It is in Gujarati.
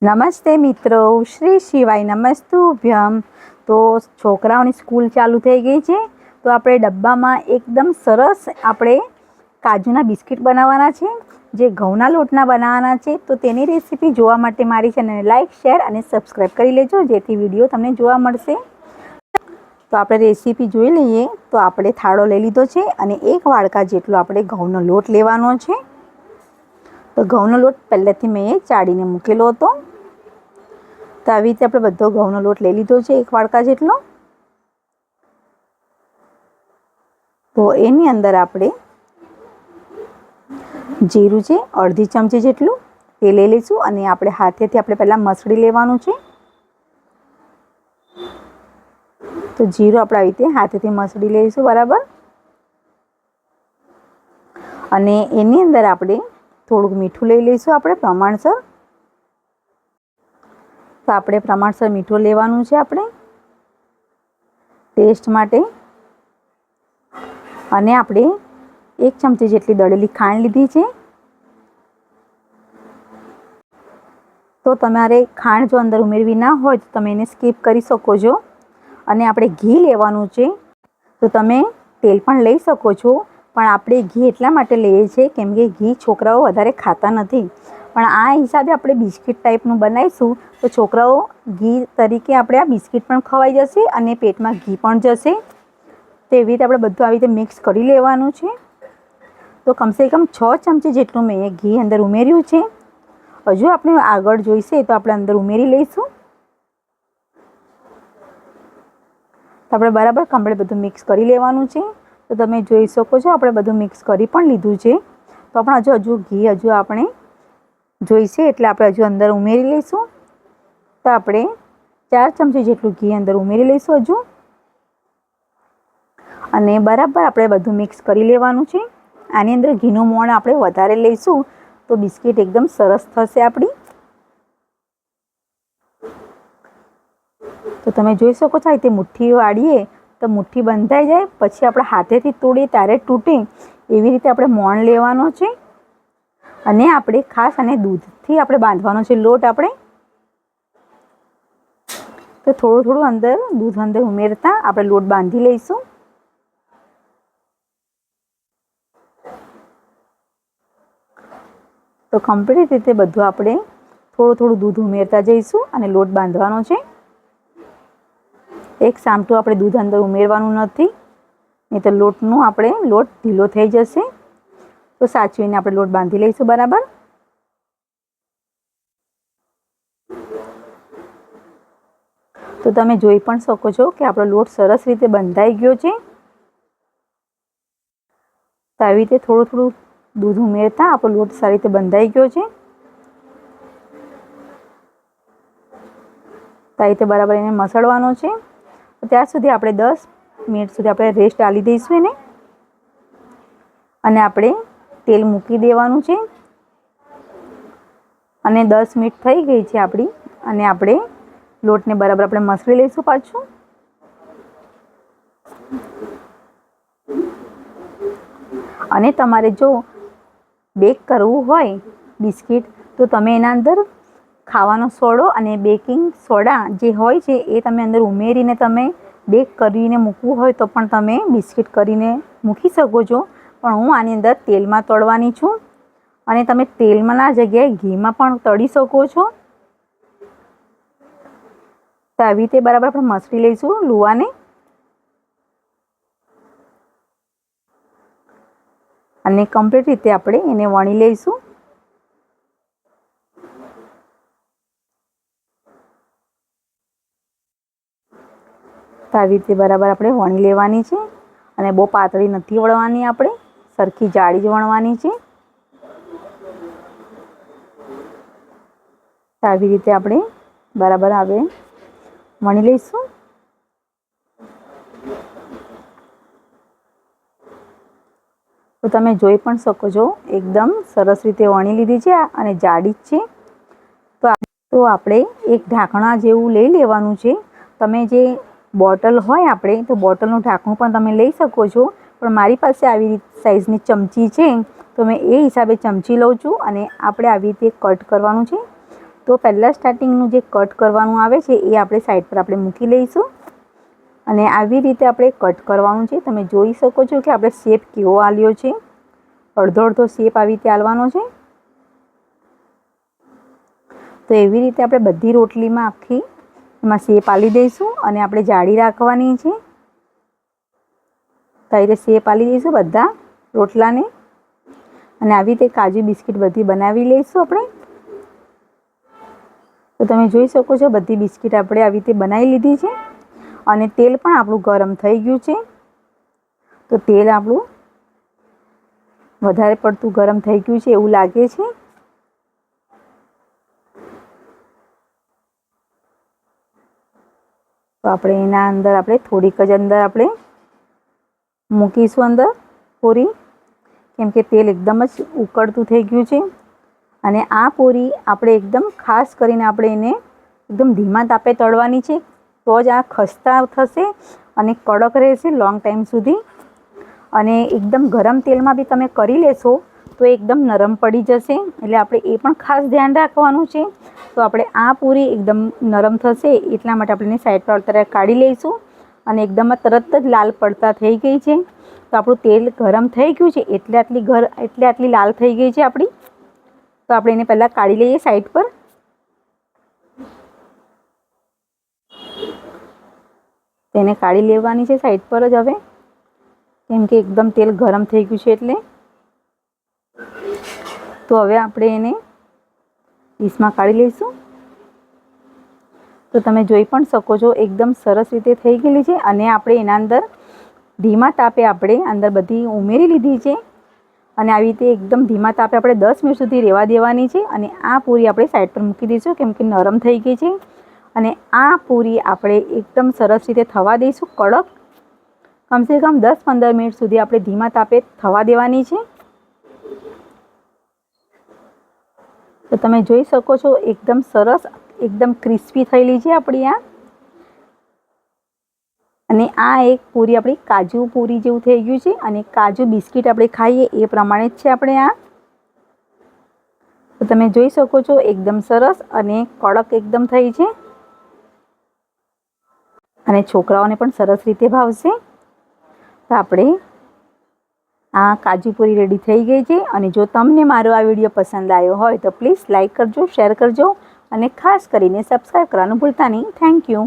નમસ્તે મિત્રો, શ્રી શિવાય નમસ્તુભ્યમ। તો છોકરાઓની સ્કૂલ ચાલુ થઈ ગઈ છે, તો આપણે ડબ્બામાં એકદમ સરસ આપણે કાજુના બિસ્કિટ બનાવવાના છે, જે ઘઉંના લોટના બનાવવાના છે। તો તેની રેસીપી જોવા માટે મારી ચેનલને લાઇક, શેર અને સબસ્ક્રાઈબ કરી લેજો, જેથી વિડીયો તમને જોવા મળશે। તો આપણે રેસીપી જોઈ લઈએ। તો આપણે થાળો લઈ લીધો છે અને એક વાડકા જેટલો આપણે ઘઉંનો લોટ લેવાનો છે। તો ઘઉંનો લોટ પહેલેથી મેં ચાળીને મૂકેલો હતો। તો આવી રીતે આપણે બધો ઘઉંનો લોટ લઈ લીધો છે, એક વાડકા જેટલો। તો એની અંદર આપણે જીરું છે અડધી ચમચી જેટલું તે લઈ લઈશું અને આપણે હાથેથી આપણે પહેલાં મસળી લેવાનું છે। તો જીરું આપણે આવી રીતે હાથેથી મસળી લઈશું બરાબર। અને એની અંદર આપણે થોડુંક મીઠું લઈ લઈશું આપણે પ્રમાણસર। તો આપણે પ્રમાણસર મીઠું લેવાનું છે આપણે ટેસ્ટ માટે। અને આપણે 1 ચમચી જેટલી દળેલી ખાંડ લીધી છે। તો તમારે ખાંડ જો અંદર ઉમેરવી ના હોય તો તમે એને સ્કીપ કરી શકો છો। અને આપણે ઘી લેવાનું છે, તો તમે તેલ પણ લઈ શકો છો, પણ આપણે ઘી એટલા માટે લઈએ છીએ કેમ કે ઘી છોકરાઓ વધારે ખાતા નથી। પણ આ હિસાબે આપણે બિસ્કિટ ટાઈપનું બનાવીશું તો છોકરાઓ ઘી તરીકે આપણે આ બિસ્કિટ પણ ખવાઈ જશે અને પેટમાં ઘી પણ જશે। તો એવી રીતે આપણે બધું આવી રીતે મિક્સ કરી લેવાનું છે। તો કમસે કમ 6 ચમચી જેટલું મેં ઘી અંદર ઉમેર્યું છે। હજુ આપણે આગળ જોઈશે તો આપણે અંદર ઉમેરી લઈશું। તો આપણે બરાબર કમ્પ્લીટ બધું મિક્સ કરી લેવાનું છે। તો તમે જોઈ શકો છો આપણે બધું મિક્સ કરી પણ લીધું છે। તો પણ હજુ ઘી આપણે જોઈશે એટલે આપણે હજુ અંદર ઉમેરી લઈશું। તો આપણે 4 ચમચી જેટલું ઘી અંદર ઉમેરી લઈશું હજુ। અને બરાબર આપણે બધું મિક્સ કરી લેવાનું છે। આની અંદર ઘીનું મોણ આપણે વધારે લઈશું તો બિસ્કિટ એકદમ સરસ થશે આપણી। તો તમે જોઈ શકો છો આ રીતે મુઠ્ઠી વાળીએ તો મુઠ્ઠી બંધાઈ જાય, પછી આપણે હાથેથી તોડીએ ત્યારે તૂટે એવી રીતે આપણે મોણ લેવાનો છે। અને આપણે ખાસ અને દૂધથી આપણે બાંધવાનો છે લોટ આપણે। તો થોડું અંદર દૂધ અંદર ઉમેરતા આપણે લોટ બાંધી લઈશું। તો કમ્પ્લીટ રીતે બધું આપણે થોડું દૂધ ઉમેરતા જઈશું અને લોટ બાંધવાનો છે। એક સામટું આપણે દૂધ અંદર ઉમેરવાનું નથી, નહીં તો લોટ ઢીલો થઈ જશે। તો સાચવીને આપણે લોટ બાંધી લઈશું બરાબર। તો તમે જોઈ પણ શકો છો કે આપણો લોટ સરસ રીતે બંધાઈ ગયો છે। તો આવી રીતે થોડું દૂધ ઉમેરતા આપણો લોટ સારી રીતે બંધાઈ ગયો છે। તો આ રીતે બરાબર એને મસળવાનો છે। ત્યાં સુધી આપણે 10 મિનિટ સુધી આપણે રેસ્ટ આપી દઈશું એને। અને આપણે તેલ મૂકી દેવાનું છે। અને 10 મિનિટ થઈ ગઈ છે આપણી, અને આપણે લોટને બરાબર આપણે મસળી લઈશું પાછું। અને તમારે જો બેક કરવું હોય બિસ્કિટ તો તમે એના અંદર ખાવાનો સોડો અને બેકિંગ સોડા જે હોય છે એ તમે અંદર ઉમેરીને તમે બેક કરીને મૂકવું હોય તો પણ તમે બિસ્કિટ કરીને મૂકી શકો છો। પણ હું આની અંદર તેલમાં તળવાની છું, અને તમે તેલમાંના જગ્યાએ ઘીમાં પણ તળી શકો છો। તો આવી રીતે બરાબર આપણે મસળી લઈશું લુવાને। અને કમ્પ્લીટ રીતે આપણે એને વણી લઈશું। તો આવી રીતે બરાબર આપણે વણી લેવાની છે, અને બહુ પાતળી નથી વણવાની, આપણે સરખી જાડી જ વણવાની છે। તો આવી રીતે આપણે બરાબર વણી લઈશું। તો તમે જોઈ પણ શકો છો એકદમ સરસ રીતે વણી લીધી છે અને જાડી જ છે। તો આપણે એક ઢાંકણા જેવું લઈ લેવાનું છે। તમે જે બોટલ હોય આપણે તો બોટલનું ઢાંકણું પણ તમે લઈ શકો છો, પણ મારી પાસે આવી સાઈઝની ચમચી છે તો મેં એ હિસાબે ચમચી લઉં છું, અને આપણે આવી રીતે કટ કરવાનું છે। તો તો પહેલાં સ્ટાર્ટિંગનું જે કટ કરવાનું આવે છે એ આપણે સાઈડ પર આપણે મૂકી લઈશું અને આવી રીતે આપણે કટ કરવાનું છે. તમે જોઈ શકો છો કે આપણે શેપ કેવો આલ્યો છે. અડધો અડધો શેપ આવી રીતે આલવાનો છે. તો એવી રીતે આપણે બધી રોટલીમાં આખી એમાં શેપ આલી દઈશું અને આપણે જાળી રાખવાની છે. તો આવી રીતે શેપ આલી દઈશું બધા રોટલાને અને આવી રીતે કાજુ બિસ્કિટ બધી બનાવી લઈશું આપણે. તો તમે જોઈ શકો છો બધી બિસ્કિટ આપણે આવી રીતે બનાવી લીધી છે અને તેલ પણ આપણું ગરમ થઈ ગયું છે. તો તેલ આપણું વધારે પડતું ગરમ થઈ ગયું છે એવું લાગે છે. તો આપણે એના અંદર આપણે થોડીક જ અંદર આપણે મૂકીશું અંદર પૂરી, કેમ કે તેલ એકદમ જ ઉકળતું થઈ ગયું છે. અને આ પૂરી આપણે એકદમ ખાસ કરીને આપણે એને એકદમ ધીમા તાપે તળવાની છે. તો જ આ ખસ્તા થશે અને કડક રહેશે લોંગ ટાઈમ સુધી. અને એકદમ ગરમ તેલમાં બી તમે કરી લેશો તો એકદમ નરમ પડી જશે. એટલે આપણે એ પણ ખાસ ધ્યાન રાખવાનું છે. તો આપણે આ પૂરી એકદમ નરમ થશે એટલા માટે આપણે એને સાઈડ પર અત્યારે કાઢી લઈશું. અને એકદમ તરત જ લાલ પડતા થઈ ગઈ છે. તો આપણું તેલ ગરમ થઈ ગયું છે એટલે આટલી લાલ થઈ ગઈ છે આપણી. તો આપણે એને પહેલાં કાઢી લઈએ સાઈડ પર. તેને કાઢી લેવાની છે સાઈડ પર જ હવે, કેમ કે એકદમ તેલ ગરમ થઈ ગયું છે એટલે. તો હવે આપણે એને ડીશમાં કાઢી લઈશું. તો તમે જોઈ પણ શકો છો એકદમ સરસ રીતે થઈ ગયેલી છે. અને આપણે એના અંદર ધીમા તાપે આપણે અંદર બધી ઉમેરી લીધી છે અને આવી રીતે એકદમ ધીમા તાપે આપણે 10 મિનિટ સુધી રહેવા દેવાની છે. અને આ પૂરી આપણે સાઈડ પર મૂકી દઈશું કેમ કે નરમ થઈ ગઈ છે. અને આ પૂરી આપણે એકદમ સરસ રીતે થવા દઈશું કડક. કમસે કમ 10-15 મિનિટ સુધી આપણે ધીમા તાપે થવા દેવાની છે. તો તમે જોઈ શકો છો એકદમ સરસ એકદમ ક્રિસ્પી થયેલી છે આપણી આ. અને આ એક પૂરી આપણી કાજુ પૂરી જેવું થઈ ગયું છે. અને કાજુ બિસ્કિટ આપણે ખાઈએ એ પ્રમાણે જ છે આપણે આ. તો તમે જોઈ શકો છો એકદમ સરસ અને કડક એકદમ થઈ છે. અને છોકરાઓને પણ સરસ રીતે ભાવશે. તો આપણે આ કાજુ પૂરી રેડી થઈ ગઈ છે. અને જો તમને મારો આ વિડીયો પસંદ આવ્યો હોય તો પ્લીઝ લાઈક કરજો, શેર કરજો અને ખાસ કરીને સબસ્ક્રાઈબ કરવાનું ભૂલતા નહીં. Thank you.